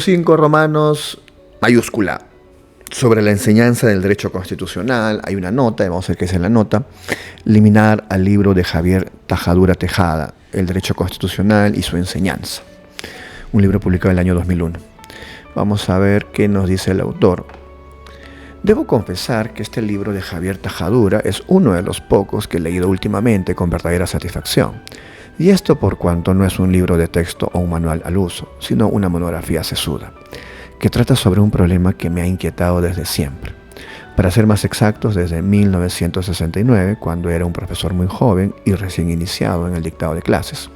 5 Romanos mayúscula. Sobre la enseñanza del derecho constitucional hay una nota, vamos a ver qué es en la nota. Liminar al libro de Javier Tajadura Tejada, El derecho constitucional y su enseñanza. Un libro publicado en el año 2001. Vamos a ver qué nos dice el autor. Debo confesar que este libro de Javier Tajadura es uno de los pocos que he leído últimamente con verdadera satisfacción. Y esto por cuanto no es un libro de texto o un manual al uso, sino una monografía sesuda, que trata sobre un problema que me ha inquietado desde siempre. Para ser más exactos, desde 1969, cuando era un profesor muy joven y recién iniciado en el dictado de clases.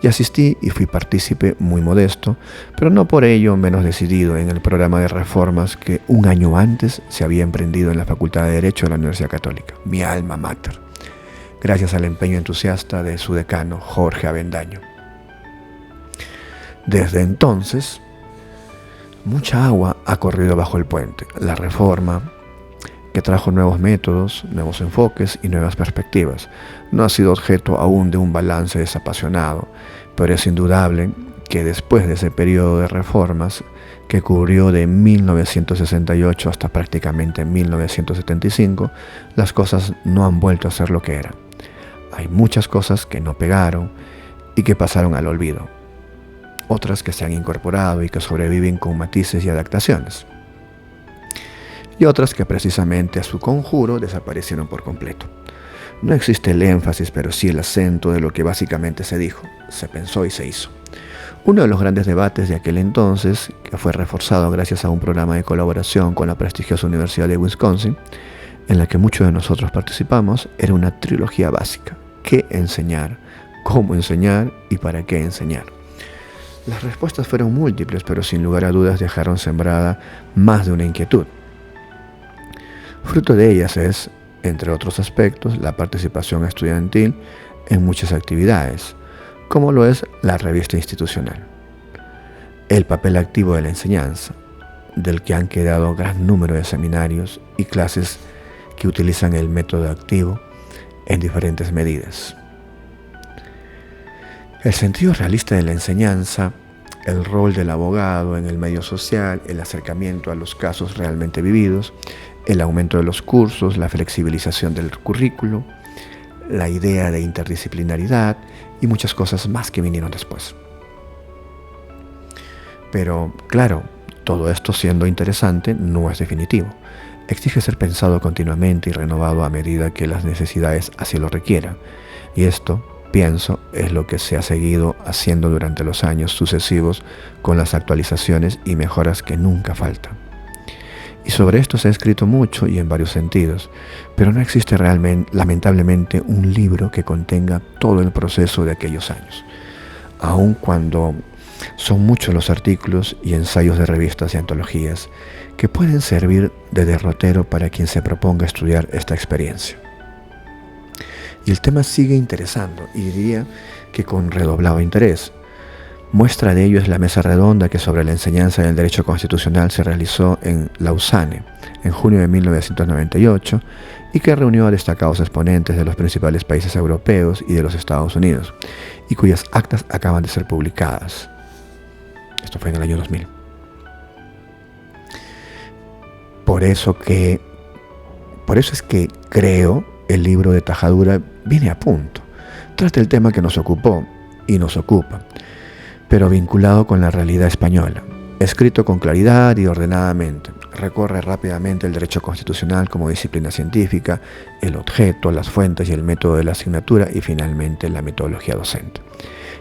Y asistí y fui partícipe muy modesto, pero no por ello menos decidido en el programa de reformas que un año antes se había emprendido en la Facultad de Derecho de la Universidad Católica, mi alma mater, gracias al empeño entusiasta de su decano, Jorge Avendaño. Desde entonces, mucha agua ha corrido bajo el puente. La reforma, que trajo nuevos métodos, nuevos enfoques y nuevas perspectivas, no ha sido objeto aún de un balance desapasionado, pero es indudable que después de ese periodo de reformas, que cubrió de 1968 hasta prácticamente 1975, las cosas no han vuelto a ser lo que eran. Hay muchas cosas que no pegaron y que pasaron al olvido. Otras que se han incorporado y que sobreviven con matices y adaptaciones. Y otras que precisamente a su conjuro desaparecieron por completo. No existe el énfasis, pero sí el acento de lo que básicamente se dijo, se pensó y se hizo. Uno de los grandes debates de aquel entonces, que fue reforzado gracias a un programa de colaboración con la prestigiosa Universidad de Wisconsin, en la que muchos de nosotros participamos, era una trilogía básica: ¿qué enseñar?, ¿cómo enseñar? ¿Y para qué enseñar? Las respuestas fueron múltiples, pero sin lugar a dudas dejaron sembrada más de una inquietud. Fruto de ellas es, entre otros aspectos, la participación estudiantil en muchas actividades, como lo es la revista institucional. El papel activo de la enseñanza, del que han quedado gran número de seminarios y clases que utilizan el método activo en diferentes medidas. El sentido realista de la enseñanza, el rol del abogado en el medio social, el acercamiento a los casos realmente vividos, el aumento de los cursos, la flexibilización del currículo, la idea de interdisciplinaridad y muchas cosas más que vinieron después. Pero, claro, todo esto siendo interesante no es definitivo. Exige ser pensado continuamente y renovado a medida que las necesidades así lo requieran. Y esto, pienso, es lo que se ha seguido haciendo durante los años sucesivos con las actualizaciones y mejoras que nunca faltan. Y sobre esto se ha escrito mucho y en varios sentidos, pero no existe lamentablemente un libro que contenga todo el proceso de aquellos años, aun cuando son muchos los artículos y ensayos de revistas y antologías que pueden servir de derrotero para quien se proponga estudiar esta experiencia. Y el tema sigue interesando, y diría que con redoblado interés. Muestra de ello es la mesa redonda que sobre la enseñanza del derecho constitucional se realizó en Lausanne en junio de 1998 y que reunió a destacados exponentes de los principales países europeos y de los Estados Unidos, y cuyas actas acaban de ser publicadas. Esto fue en el año 2000. Por eso es que creo el libro de Tajadura viene a punto. Trata el tema que nos ocupó y nos ocupa, pero vinculado con la realidad española. Escrito con claridad y ordenadamente, recorre rápidamente el derecho constitucional como disciplina científica, el objeto, las fuentes y el método de la asignatura y finalmente la metodología docente,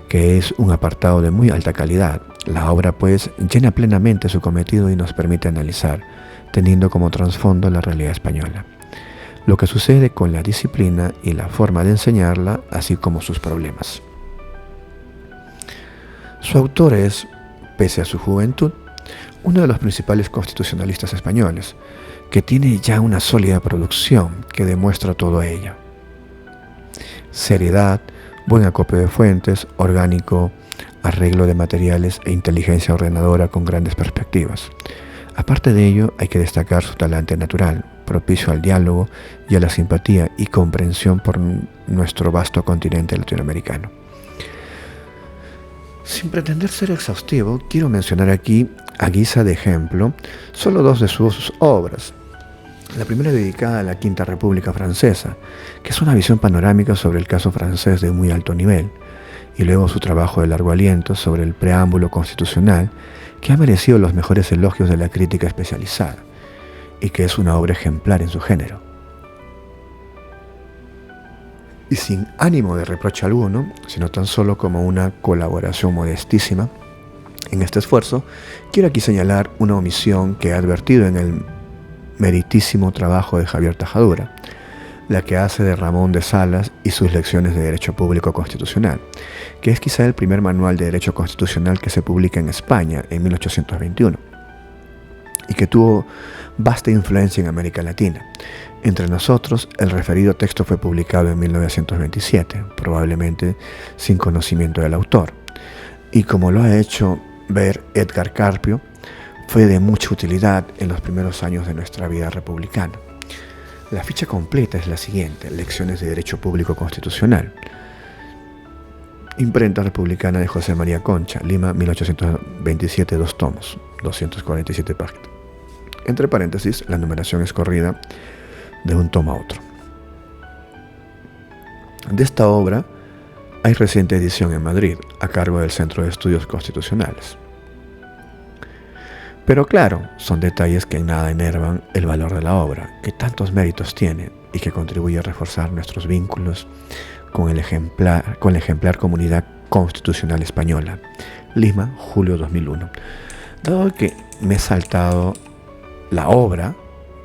que es un apartado de muy alta calidad. La obra pues llena plenamente su cometido y nos permite analizar, teniendo como trasfondo la realidad española, lo que sucede con la disciplina y la forma de enseñarla, así como sus problemas. Su autor es, pese a su juventud, uno de los principales constitucionalistas españoles, que tiene ya una sólida producción que demuestra todo ello. Seriedad, buen acopio de fuentes, orgánico, arreglo de materiales e inteligencia ordenadora con grandes perspectivas. Aparte de ello, hay que destacar su talante natural, propicio al diálogo y a la simpatía y comprensión por nuestro vasto continente latinoamericano. Sin pretender ser exhaustivo, quiero mencionar aquí A guisa de ejemplo, solo dos de sus obras. La primera dedicada a la Quinta República Francesa, que es una visión panorámica sobre el caso francés de muy alto nivel, y luego su trabajo de largo aliento sobre el preámbulo constitucional, que ha merecido los mejores elogios de la crítica especializada, y que es una obra ejemplar en su género. Y sin ánimo de reproche alguno, sino tan solo como una colaboración modestísima en este esfuerzo, quiero aquí señalar una omisión que he advertido en el meritísimo trabajo de Javier Tajadura, la que hace de Ramón de Salas y sus lecciones de Derecho Público Constitucional, que es quizá el primer manual de Derecho Constitucional que se publica en España en 1821, y que tuvo vasta influencia en América Latina. Entre nosotros, el referido texto fue publicado en 1927, probablemente sin conocimiento del autor, y como lo ha hecho ver Edgar Carpio, fue de mucha utilidad en los primeros años de nuestra vida republicana. La ficha completa es la siguiente: Lecciones de Derecho Público Constitucional. Imprenta Republicana de José María Concha, Lima, 1827, 2 tomos, 247 páginas. Entre paréntesis, la numeración es corrida de un tomo a otro. De esta obra hay reciente edición en Madrid, a cargo del Centro de Estudios Constitucionales. Pero claro, son detalles que en nada enervan el valor de la obra, que tantos méritos tiene y que contribuye a reforzar nuestros vínculos con la ejemplar Comunidad Constitucional Española. Lima, julio 2001. Dado que me he saltado la obra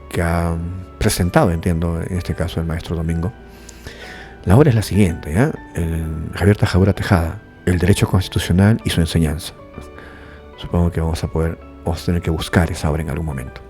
que ha presentado, entiendo, en este caso el maestro Domingo, la obra es la siguiente, Javier Tajadura Tejada, El Derecho Constitucional y su enseñanza. Supongo que vamos a tener que buscar esa obra en algún momento.